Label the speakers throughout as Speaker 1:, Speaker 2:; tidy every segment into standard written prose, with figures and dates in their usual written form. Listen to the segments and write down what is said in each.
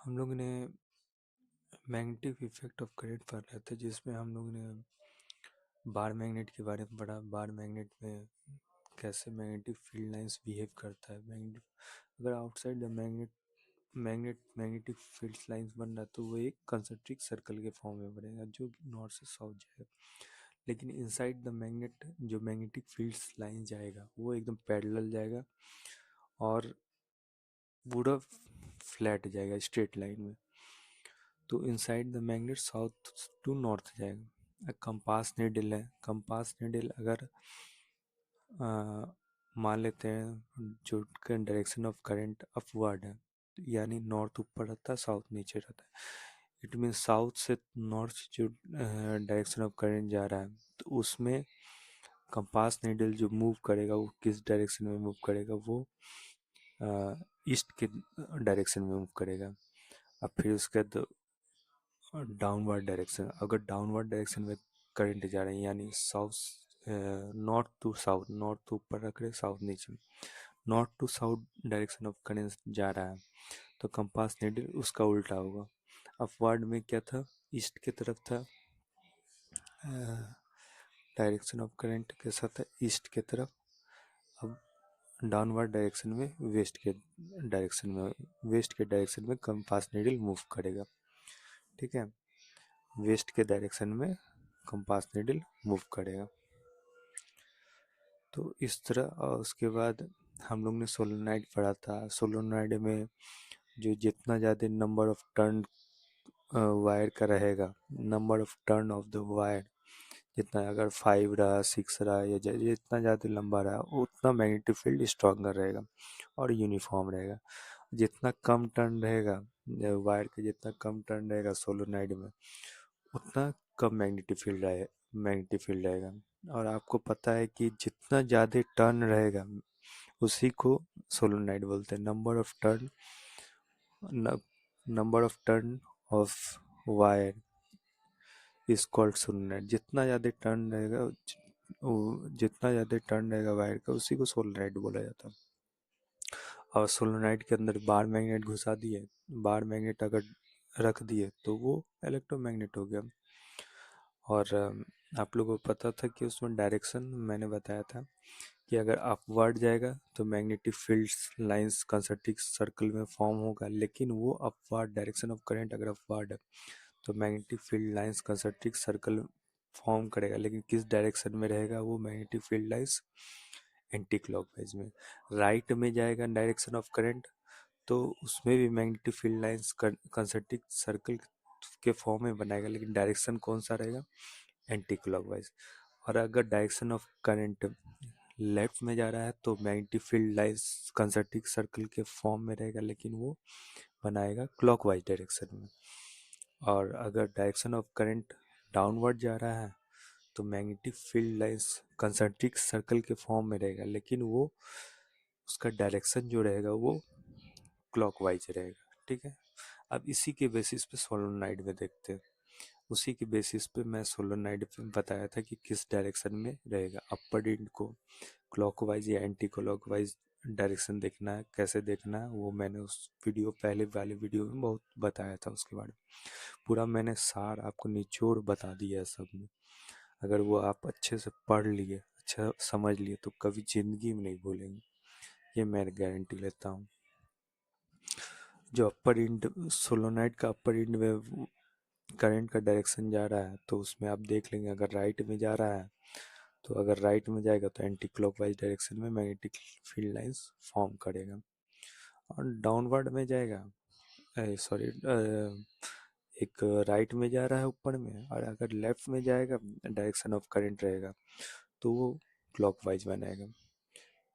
Speaker 1: हम लोग ने मैग्नेटिक इफेक्ट ऑफ करंट पढ़ रहे थे, जिसमें हम लोग ने बार मैग्नेट के बारे में पढ़ा। बार मैग्नेट में कैसे मैग्नेटिक फील्ड लाइंस बिहेव करता है। मैग्नेटिक अगर outside the magnetic field lines बन रहा है तो वो एक कंसेंट्रिक सर्कल के फॉर्म में बनेगा जो नॉर्थ से साउथ जाएगा। लेकिन इनसाइड द मैग्नेट जो मैग्नेटिक फील्ड लाइन जाएगा वो एकदम पैरेलल जाएगा और पूरा फ्लैट जाएगा स्ट्रेट लाइन में। तो inside the magnet south to north जाएगा। कंपास नीडल है। कंपास नीडल अगर मान लेते हैं जो डायरेक्शन ऑफ करंट अपवर्ड है, तो यानी नॉर्थ ऊपर रहता है साउथ नीचे रहता है। इट मीन साउथ से नॉर्थ जो डायरेक्शन ऑफ करंट जा रहा है तो उसमें कंपास नीडल जो मूव करेगा वो किस डायरेक्शन में मूव करेगा, वो ईस्ट के डायरेक्शन में मूव करेगा। अब फिर उसके बाद डाउनवर्ड डायरेक्शन, अगर डाउनवर्ड डायरेक्शन में करंट जा रहे हैं यानी south north to south, north ऊपर रख रहे साउथ नीचे, north to south direction of current जा रहा है तो कंपास नीडल उसका उल्टा होगा। अपवर्ड में क्या था, ईस्ट की तरफ था, डायरेक्शन ऑफ करंट कैसा था, ईस्ट की तरफ। अब डाउनवर्ड डायरेक्शन में वेस्ट के डायरेक्शन में कंपास नीडल मूव करेगा। ठीक है, वेस्ट के डायरेक्शन में कंपास नीडल मूव करेगा। तो इस तरह, और उसके बाद हम लोग ने सोलेनोइड पढ़ा था। सोलेनोइड में जो जितना ज़्यादा नंबर ऑफ टर्न वायर का रहेगा, number of turn off the wire जितना, अगर 5 रहा, 6 रहा या जितना ज़्यादा लंबा रहा उतना मैग्नेटिक फील्ड स्ट्रॉन्गर रहेगा और यूनिफॉर्म रहेगा। जितना कम टर्न रहेगा वायर के, जितना कम टर्न रहेगा सोलेनोइड में उतना कम मैग्नेटिक फील्ड रहेगा। और आपको पता है कि जितना ज़्यादा टर्न रहेगा उसी को सोलेनोइड बोलते हैं। Number of turn off wire is called solenoid. जितना ज़्यादा टर्न रहेगा वायर का उसी को सोलेनोइड बोला जाता है। और सोलेनोइड के अंदर बार मैग्नेट घुसा दिए, बार मैग्नेट अगर रख दिए तो वो इलेक्ट्रोमैग्नेट हो गया। और आप लोगों को पता था कि उसमें डायरेक्शन मैंने बताया था कि अगर अपवर्ड जाएगा तो magnetic field lines concentric circle में फॉर्म होगा, लेकिन वो अपवर्ड डायरेक्शन ऑफ करंट अगर अपवर्ड है तो magnetic field lines concentric circle form करेगा, लेकिन किस डायरेक्शन में रहेगा वो magnetic field lines anti clockwise में। राइट में जाएगा डायरेक्शन ऑफ करंट तो उसमें भी magnetic field lines concentric circle के फॉर्म में बनाएगा, लेकिन डायरेक्शन कौन सा रहेगा, एंटी क्लॉकवाइज। और अगर डायरेक्शन ऑफ करंट लेफ्ट में जा रहा है तो magnetic field lines concentric circle के फॉर्म में रहेगा, लेकिन वो बनाएगा क्लॉकवाइज डायरेक्शन में। और अगर डायरेक्शन ऑफ करंट डाउनवर्ड जा रहा है तो magnetic field lines concentric circle के फॉर्म में रहेगा, लेकिन वो उसका डायरेक्शन जो रहेगा वो क्लॉकवाइज रहेगा। ठीक है, अब इसी के बेसिस पे सोलेनोइड में देखते हैं। उसी के बेसिस पे मैं सोलेनोइड पे बताया था कि किस डायरेक्शन में रहेगा। अपर एंड को क्लॉकवाइज या एंटी क्लॉकवाइज डायरेक्शन देखना है, कैसे देखना है वो मैंने उस पहले वाले वीडियो में बहुत बताया था। उसके बारे में पूरा मैंने सार आपको निचोड़ बता दिया है सब में। अगर वो आप अच्छे से पढ़ लिए, अच्छा समझ लिए तो कभी जिंदगी में नहीं भूलेंगे, ये मैं गारंटी लेता हूँ। जो अपर एंड सोलेनोइड का अपर एंड में करंट का डायरेक्शन जा रहा है तो उसमें आप देख लेंगे, अगर राइट में जा रहा है तो अगर राइट में जाएगा तो एंटी क्लॉकवाइज डायरेक्शन में मैग्नेटिक फील्ड लाइंस फॉर्म करेगा। और डाउनवर्ड में जाएगा, सॉरी, एक राइट में जा रहा है ऊपर में, और अगर लेफ्ट में जाएगा डायरेक्शन ऑफ करंट रहेगा तो वो क्लॉकवाइज बनाएगा।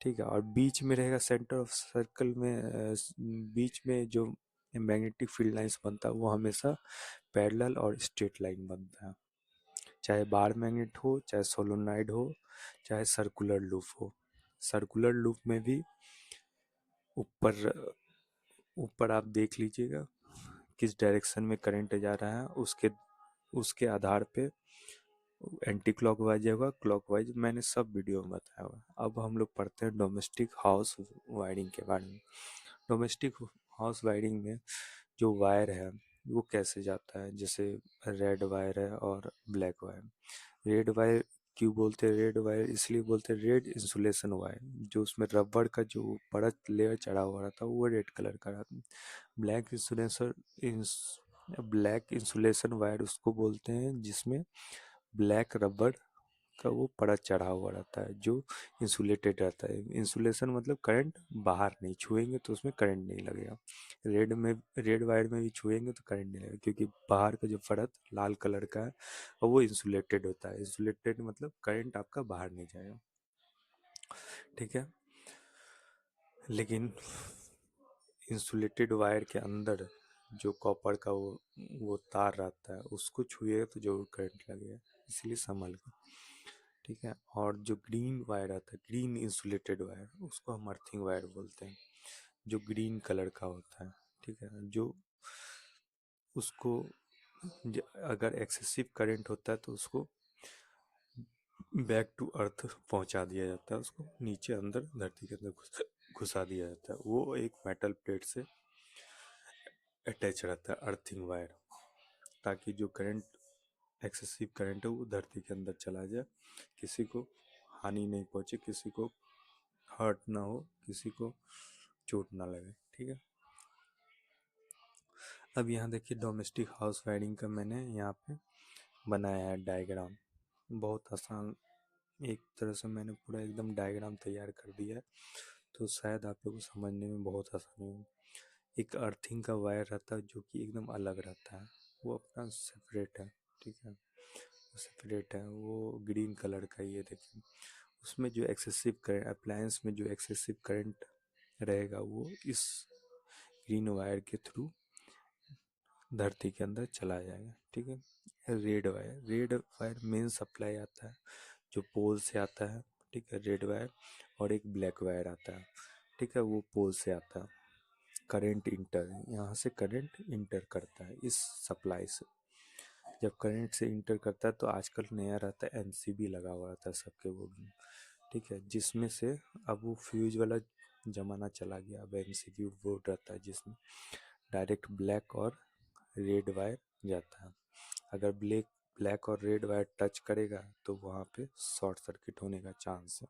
Speaker 1: ठीक है, और बीच में रहेगा सेंटर ऑफ सर्कल में, बीच में जो मैग्नेटिक फील्ड लाइंस बनता है वो हमेशा पैरेलल और स्ट्रेट लाइन बनता है। चाहे बार मैग्नेट हो, चाहे सोलेनोइड हो, चाहे सर्कुलर लूप हो। सर्कुलर लूप में भी ऊपर ऊपर आप देख लीजिएगा किस डायरेक्शन में करंट जा रहा है, उसके उसके आधार पे एंटी क्लॉकवाइज होगा, क्लॉकवाइज, मैंने सब वीडियो में बताया हुआ है। अब हम लोग पढ़ते हैं डोमेस्टिक हाउस वायरिंग के बारे में। डोमेस्टिक हाउस वायरिंग में जो वायर है वो कैसे जाता है, जैसे रेड वायर है और ब्लैक वायर। रेड वायर क्यों बोलते हैं रेड वायर, इसलिए बोलते हैं रेड इंसुलेशन वायर, जो उसमें रबड़ का जो परत लेयर चढ़ा हुआ रहता है वो रेड कलर का रहता है। ब्लैक इंसुलेशन इंस ब्लैक इंसुलेशन वायर उसको बोलते हैं जिसमें ब्लैक रबड़ का वो परत चढ़ा हुआ रहता है, जो इंसुलेटेड रहता है। इंसुलेशन मतलब करंट बाहर नहीं, छुएंगे तो उसमें करंट नहीं लगेगा। रेड वायर में भी छुएंगे तो करंट नहीं लगेगा, क्योंकि बाहर का जो परत लाल कलर का है और वो इंसुलेटेड होता है। इंसुलेटेड मतलब करंट आपका बाहर नहीं जाएगा, ठीक है। लेकिन इंसुलेटेड वायर के अंदर जो कॉपर का वो तार रहता है, उसको छुएगा तो जरूर करंट लगेगा, इसलिए संभल के, ठीक है। और जो ग्रीन वायर आता है, ग्रीन इंसुलेटेड वायर, उसको हम अर्थिंग वायर बोलते हैं, जो ग्रीन कलर का होता है, ठीक है। जो उसको अगर एक्सेसिव करंट होता है तो उसको बैक टू अर्थ पहुंचा दिया जाता है, उसको नीचे अंदर धरती के अंदर घुसा दिया जाता है। वो एक मेटल प्लेट से अटैच रहता है अर्थिंग वायर, ताकि जो करंट एक्सेसिव करंट है वो धरती के अंदर चला जाए, किसी को हानि नहीं पहुंचे, किसी को हर्ट ना हो, किसी को चोट ना लगे, ठीक है। अब यहाँ देखिए डोमेस्टिक हाउस वायरिंग का मैंने यहाँ पे बनाया है डायग्राम, बहुत आसान, एक तरह से मैंने पूरा एकदम डायग्राम तैयार कर दिया है, तो शायद आप लोगों को समझने में बहुत आसानी हो। एक अर्थिंग का वायर रहता है जो कि एकदम अलग रहता है, वो अपना सेपरेट है, ठीक है, सेपरेट है, वो ग्रीन कलर का ही है। देखिए उसमें जो एक्सेसिव करंट, अप्लायंस में जो एक्सेसिव करंट रहेगा वो इस ग्रीन वायर के थ्रू धरती के अंदर चला जाएगा, ठीक है। रेड वायर मेन सप्लाई आता है, जो पोल से आता है, ठीक है, रेड वायर। और एक ब्लैक वायर आता है, ठीक है, वो पोल से आता है। करंट इंटर, यहाँ से करंट इंटर करता है इस सप्लाई से। जब करंट से इंटर करता है तो आजकल नया रहता है एमसीबी लगा हुआ रहता है सबके बोर्ड में, ठीक है, जिसमें से अब वो फ्यूज वाला ज़माना चला गया, अब एमसीबी बोर्ड रहता है जिसमें डायरेक्ट ब्लैक और रेड वायर जाता है। अगर ब्लैक और रेड वायर टच करेगा तो वहाँ पे शॉर्ट सर्किट होने का चांस है,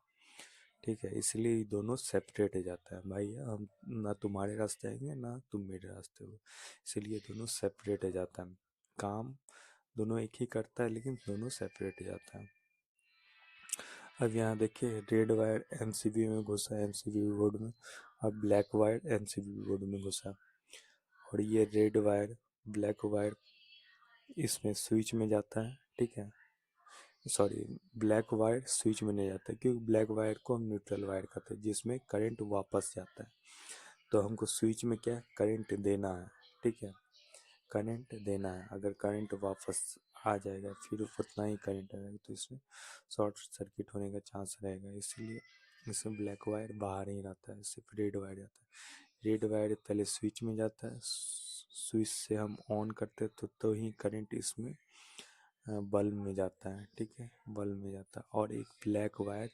Speaker 1: ठीक है, इसलिए ये दोनों सेपरेट हो जाता है। भाई हम ना तुम्हारे रास्ते आएंगे ना तुम मेरे रास्ते हो, इसलिए दोनों सेपरेट हो जाता है। काम दोनों एक ही करता है लेकिन दोनों सेपरेट हो जाता है। अब यहाँ देखिए रेड वायर एमसीबी में घुसा है, एमसीबी बोर्ड में, और ब्लैक वायर एमसीबी बोर्ड में घुसा, और ये रेड वायर ब्लैक वायर इसमें स्विच में जाता है, ठीक है, सॉरी, ब्लैक वायर स्विच में नहीं जाता, क्योंकि ब्लैक वायर को हम न्यूट्रल वायर कहते हैं जिसमें करंट वापस जाता है। तो हमको स्विच में क्या करंट देना है, ठीक है, करंट देना है। अगर करंट वापस आ जाएगा फिर उतना ही करंट आएगा तो इसमें शॉर्ट सर्किट होने का चांस रहेगा, इसलिए इसमें ब्लैक वायर बाहर ही रहता है, सिर्फ रेड वायर जाता है। रेड वायर पहले स्विच में जाता है, स्विच से हम ऑन करते हैं तो ही करंट इसमें बल्ब में जाता है, ठीक है, बल्ब में जाता है। और एक ब्लैक वायर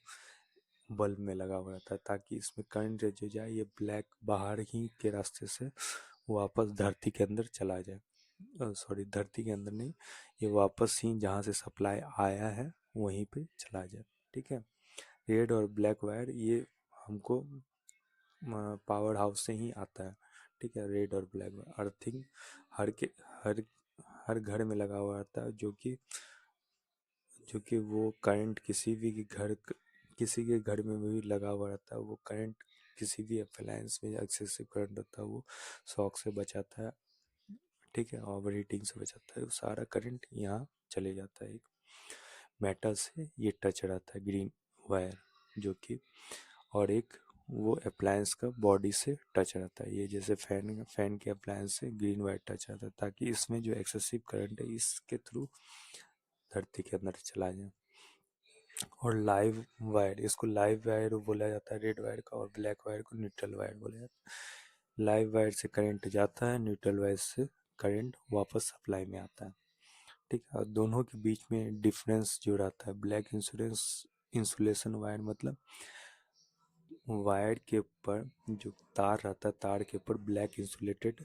Speaker 1: बल्ब में लगा हुआ रहता है, ताकि इसमें करंट जो जाए ये ब्लैक बाहर ही के रास्ते से वापस धरती के अंदर चला जाए, सॉरी धरती के अंदर नहीं, ये वापस ही जहाँ से सप्लाई आया है वहीं पे चला जाए, ठीक है। रेड और ब्लैक वायर ये हमको पावर हाउस से ही आता है, ठीक है, रेड और ब्लैक वायर। अर्थिंग हर के हर हर घर में लगा हुआ रहता है, जो कि वो करंट किसी के घर में भी लगा हुआ रहता है, वो करंट किसी भी अप्लायंस में एक्सेसिव करंट होता है वो शॉक से बचाता है, ठीक है, ओवर हीटिंग से बचाता है, वो सारा करंट यहाँ चले जाता है। एक मेटल से ये टच रहता है ग्रीन वायर, जो कि, और एक वो अप्लायंस का बॉडी से टच रहता है, ये जैसे फैन के अप्लायंस से ग्रीन वायर टच रहता है, ताकि इसमें जो एक्सेसिव करंट है इसके थ्रू धरती के अंदर चला जाए। और लाइव वायर, इसको लाइव वायर बोला जाता है रेड वायर का, और ब्लैक वायर को न्यूट्रल वायर बोला जाता है। लाइव वायर से करंट जाता है, न्यूट्रल वायर से करंट वापस सप्लाई में आता है, ठीक है। और दोनों के बीच में डिफरेंस जो रहता है, ब्लैक इंसुलेशन वायर मतलब वायर के ऊपर जो तार रहता है, तार के ऊपर ब्लैक इंसुलेटेड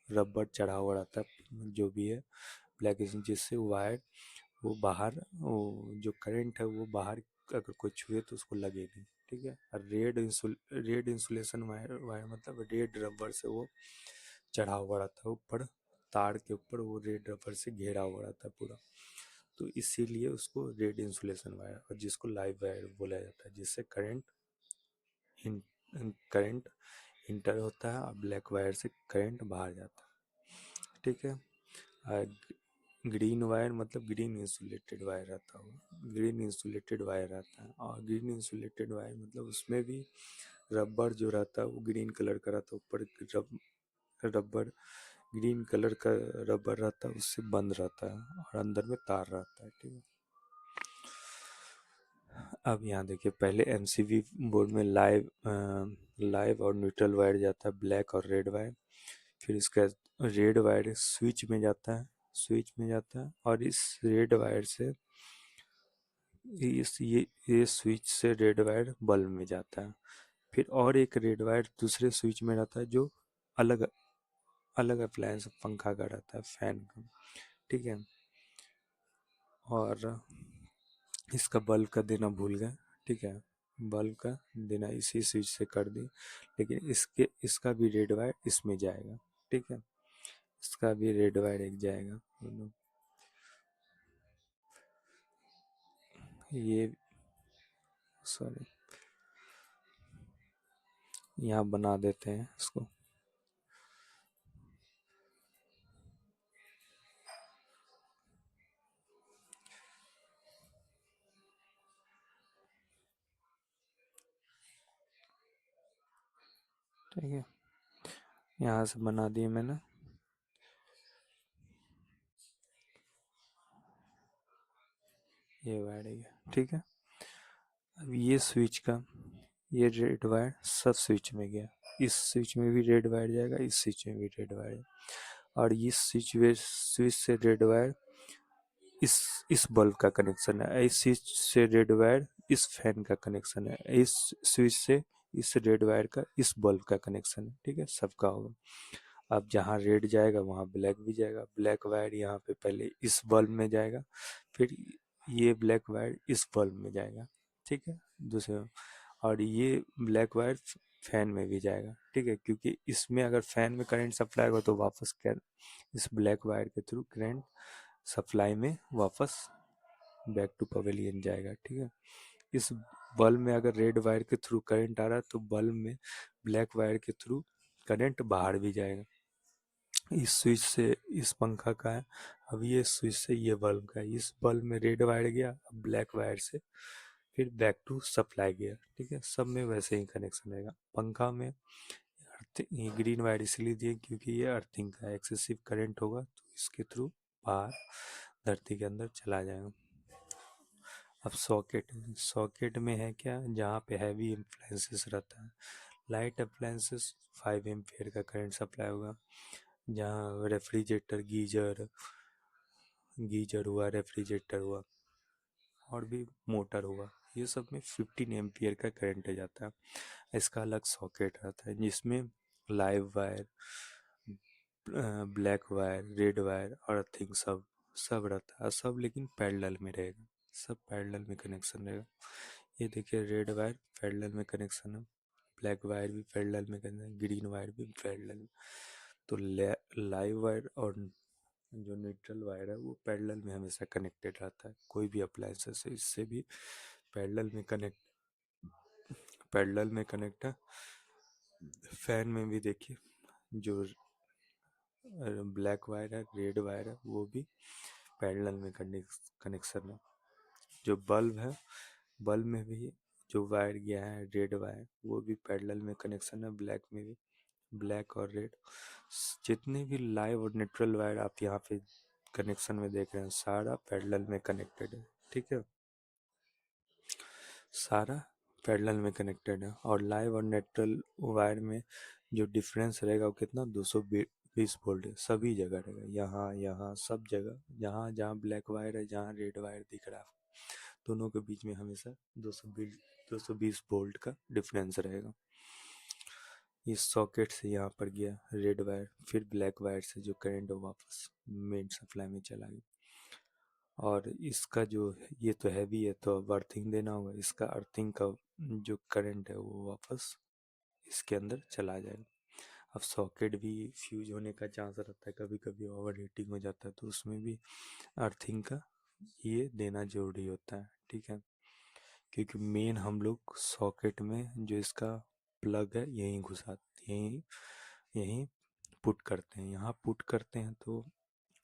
Speaker 1: रबर चढ़ा हुआ रहता है जो भी है ब्लैक, जिससे वायर वो बाहर, वो जो करंट है वो बाहर अगर कोई छुए तो उसको लगे नहीं, ठीक है। और रेड इंसुलेशन वायर वायर मतलब रेड रबर से वो चढ़ा हुआ रहता है ऊपर, तार के ऊपर वो रेड रबर से घेरा हुआ रहता है पूरा, तो इसीलिए उसको रेड इंसुलेशन वायर, और जिसको लाइव वायर बोला जाता है, जिससे करंट इंटर होता है और ब्लैक वायर से करंट बाहर जाता है, ठीक है। ग्रीन वायर मतलब ग्रीन इंसुलेटेड वायर रहता है, ग्रीन इंसुलेटेड वायर रहता है, और ग्रीन इंसुलेटेड वायर मतलब उसमें भी रबर जो रहता है वो ग्रीन कलर का रहता है, ऊपर रबर ग्रीन कलर का रबर रहता है, उससे बंद रहता है और अंदर में तार रहता है, ठीक है। अब यहाँ देखिए, पहले एमसीबी बोर्ड में लाइव और न्यूट्रल वायर जाता है, ब्लैक और रेड वायर, फिर इसका रेड वायर स्विच में जाता है, और इस रेड वायर से ये स्विच से रेड वायर बल्ब में जाता है, फिर और एक रेड वायर दूसरे स्विच में रहता है जो अलग अलग अप्लायंस पंखा का रहता है, फैन का, ठीक है। और इसका बल्ब का देना भूल गए, ठीक है, बल्ब का देना इसी स्विच से कर दी, लेकिन इसका भी रेड वायर इसमें जाएगा, ठीक है, इसका भी रेड वायर एक जाएगा, ये सॉरी यहाँ बना देते हैं इसको, ठीक है, यहाँ से बना दिए मैंने, ये वायर है, ठीक है। अब ये स्विच का ये रेड वायर सब स्विच में गया, इस स्विच में भी रेड वायर जाएगा, इस स्विच में भी रेड वायर, और इस स्विच से रेड वायर इस इस बल्ब का कनेक्शन है, इस स्विच से रेड वायर इस फैन का कनेक्शन है, इस स्विच से इस रेड वायर का इस बल्ब का कनेक्शन है, ठीक है, सबका होगा। अब जहाँ रेड जाएगा वहाँ ब्लैक भी जाएगा, ब्लैक वायर यहाँ पे पहले इस बल्ब में जाएगा, फिर ये ब्लैक वायर इस बल्ब में जाएगा, ठीक है, दूसरे, और ये ब्लैक वायर फैन में भी जाएगा, ठीक है, क्योंकि इसमें अगर फैन में करंट सप्लाई होगा तो वापस इस ब्लैक वायर के थ्रू करंट सप्लाई में वापस बैक टू पवेलियन जाएगा, ठीक है। इस बल्ब में अगर रेड वायर के थ्रू करंट आ रहा है तो बल्ब में ब्लैक वायर के थ्रू करंट बाहर भी जाएगा, इस स्विच से इस पंखा का है, अब ये स्विच से ये बल्ब का है, इस बल्ब में रेड वायर गया, अब ब्लैक वायर से फिर बैक टू सप्लाई गया, ठीक है, सब में वैसे ही कनेक्शन रहेगा। पंखा में ये ग्रीन वायर इसलिए दिए क्योंकि ये अर्थिंग का एक्सेसिव करंट होगा तो इसके थ्रू बाहर धरती के अंदर चला जाएगा। अब सॉकेट में है क्या, जहाँ पे हैवी अप्लायंसेस रहता है, लाइट अप्लायंसेस 5 एम्पियर का करंट सप्लाई होगा, जहाँ रेफ्रिजरेटर गीजर हुआ, रेफ्रिजरेटर हुआ, और भी मोटर हुआ, ये सब में 15 एम्पियर का करंट जाता है। इसका अलग सॉकेट रहता है जिसमें live wire, black wire, red wire और थिंग सब रहता है, सब लेकिन पैरेलल में रहेगा, सब पैरेलल में कनेक्शन रहेगा। ये देखिए, रेड वायर पैरेलल में कनेक्शन है, ब्लैक वायर भी पैरेलल में कनेक्शन है, ग्रीन वायर भी पैरेलल में, तो लाइव वायर और जो न्यूट्रल वायर है वो पैरेलल में हमेशा कनेक्टेड रहता है, कोई भी अप्लायंसेस से इससे भी पैरेलल में कनेक्ट है। फैन में भी देखिए, जो ब्लैक वायर है, रेड वायर है, वो भी पैरेलल में कनेक्शन है। जो बल्ब है, बल्ब में भी जो वायर गया है रेड वायर, वो भी पैरेलल में कनेक्शन है, ब्लैक में भी, ब्लैक और रेड, जितने भी लाइव और न्यूट्रल वायर आप यहाँ पे कनेक्शन में देख रहे हैं सारा पैरेलल में कनेक्टेड है, ठीक है, सारा पैरेलल में कनेक्टेड है। और लाइव और न्यूट्रल वायर में जो डिफरेंस रहेगा वो कितना, 220 वोल्ट है, सभी जगह रहेगा, यहाँ यहाँ सब जगह, जहाँ जहाँ ब्लैक वायर है, जहाँ रेड वायर दिख रहा है, दोनों के बीच में हमेशा 220 वोल्ट का डिफरेंस रहेगा। इस सॉकेट से यहाँ पर गया रेड वायर, फिर ब्लैक वायर से जो करंट वापस मेन सप्लाई में चला गया। और इसका जो ये तो हैवी है तो अब अर्थिंग देना होगा, इसका अर्थिंग का जो करंट है वो वापस इसके अंदर चला जाएगा। अब सॉकेट भी फ्यूज होने का चांस रहता है, कभी कभी ओवर हीटिंग हो जाता है, तो उसमें भी अर्थिंग का ये देना जरूरी होता है, ठीक है। क्योंकि मेन हम लोग सॉकेट में जो इसका प्लग है यहीं घुसा, यहीं यहीं पुट करते हैं, यहाँ पुट करते हैं तो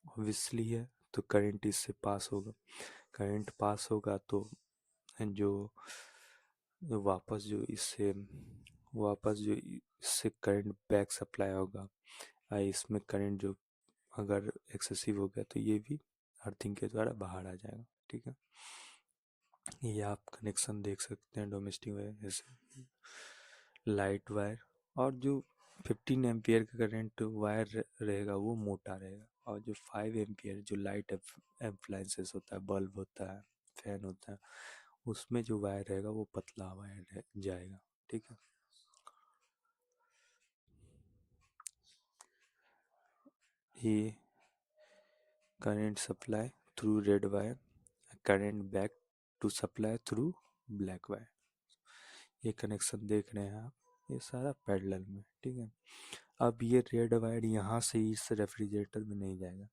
Speaker 1: ऑब्वियसली है तो करंट इससे पास होगा, करंट पास होगा तो जो वापस जो इससे वापस जो इससे करंट बैक सप्लाई होगा, इसमें करंट जो अगर एक्सेसिव हो गया तो ये भी अर्थिंग के द्वारा बाहर आ जाएगा, ठीक है। ये आप कनेक्शन देख सकते हैं डोमेस्टिक वायर जैसे लाइट वायर, और जो 15 एम्पियर का करंट वायर रहेगा वो मोटा रहेगा, और जो 5 एम्पियर जो लाइट एप्लायंसेस होता है, बल्ब होता है, फैन होता है, उसमें जो वायर रहेगा वो पतला वायर जाएगा, ठीक है। ये current supply through red wire, current back to supply through black wire, ये कनेक्शन देख रहे हैं आप, ये सारा पैरेलल में, ठीक है। अब ये रेड वायर यहाँ से इस रेफ्रिजरेटर में नहीं जाएगा,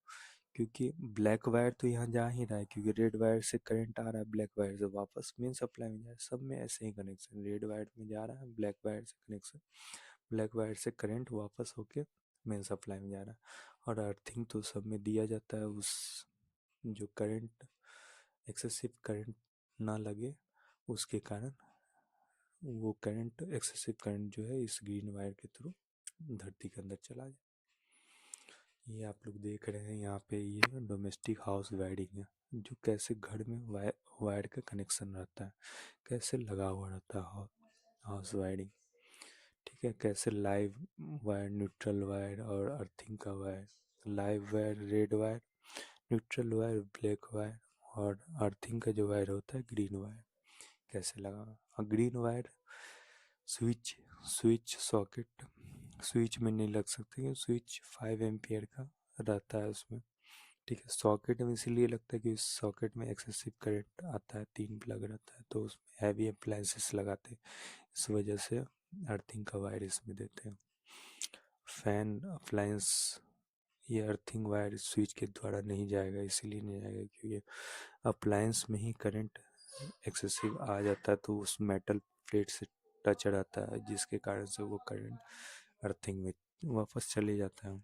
Speaker 1: क्योंकि ब्लैक वायर तो यहाँ जा ही रहा है, क्योंकि रेड वायर से करंट आ रहा है, ब्लैक वायर से वापस मेन सप्लाई में जा रहा है, सब में ऐसे ही कनेक्शन, रेड वायर में जा रहा है, ब्लैक वायर से कनेक्शन, ब्लैक वायर से करंट वापस होके मेन सप्लाई में जा रहा है। और अर्थिंग तो सब में दिया जाता है, उस जो करंट एक्सेसिव करंट ना लगे उसके कारण वो करंट एक्सेसिव करंट जो है इस ग्रीन वायर के थ्रू धरती के अंदर चला जाए। ये आप लोग देख रहे हैं यहाँ पे, ये डोमेस्टिक हाउस वायरिंग है, जो कैसे घर में वायर का कनेक्शन रहता है, कैसे लगा हुआ रहता है हाउस वायरिंग, ठीक है। कैसे लाइव वायर, न्यूट्रल वायर और अर्थिंग का wire, live wire red wire, neutral wire black wire, और अर्थिंग का जो वायर होता है ग्रीन वायर कैसे लगा। और green wire switch switch socket switch में नहीं लग सकते, क्योंकि स्विच 5 एम्पियर का रहता है उसमें, ठीक है। सॉकेट में इसीलिए लगता है कि इस सॉकेट में एक्सेसिव करंट आता है, 3 प्लग रहता है तो उसमें हैवी अप्लायंसेस लगाते हैं, इस वजह से अर्थिंग का वायर इसमें देते हैं। फैन अप्लायंस, ये अर्थिंग वायर स्विच के द्वारा नहीं जाएगा, इसीलिए नहीं जाएगा क्योंकि अप्लायंस में ही करंट एक्सेसिव आ जाता है तो उस मेटल प्लेट से टच रहता है, जिसके कारण से वो करंट अर्थिंग में वापस चले जाता है।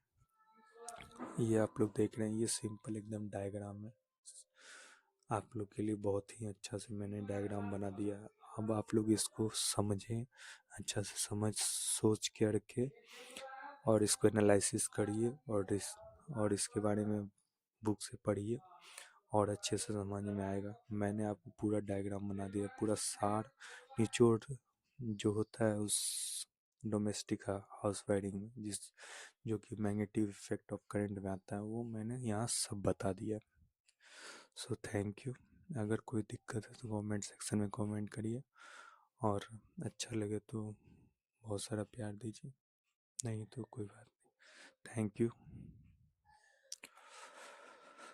Speaker 1: ये आप लोग देख रहे हैं, ये सिंपल एकदम डायग्राम है, आप लोग के लिए बहुत ही अच्छा से मैंने डायग्राम बना दिया है। अब आप लोग इसको समझें, अच्छा से समझ सोच के रखें और इसको एनालिसिस करिए, और इसके बारे में बुक से पढ़िए और अच्छे से समझ में आएगा। मैंने आपको पूरा डायग्राम बना दिया, पूरा सार निचोड़ जो होता है उस डोमेस्टिक हाउस वायरिंग में, जो कि मैग्नेटिक इफेक्ट ऑफ करंट में आता है, वो मैंने यहाँ सब बता दिया। So thank you. अगर कोई दिक्कत है तो कमेंट सेक्शन में कमेंट करिए, और अच्छा लगे तो बहुत सारा प्यार दीजिए, नहीं तो कोई बात नहीं। Thank you.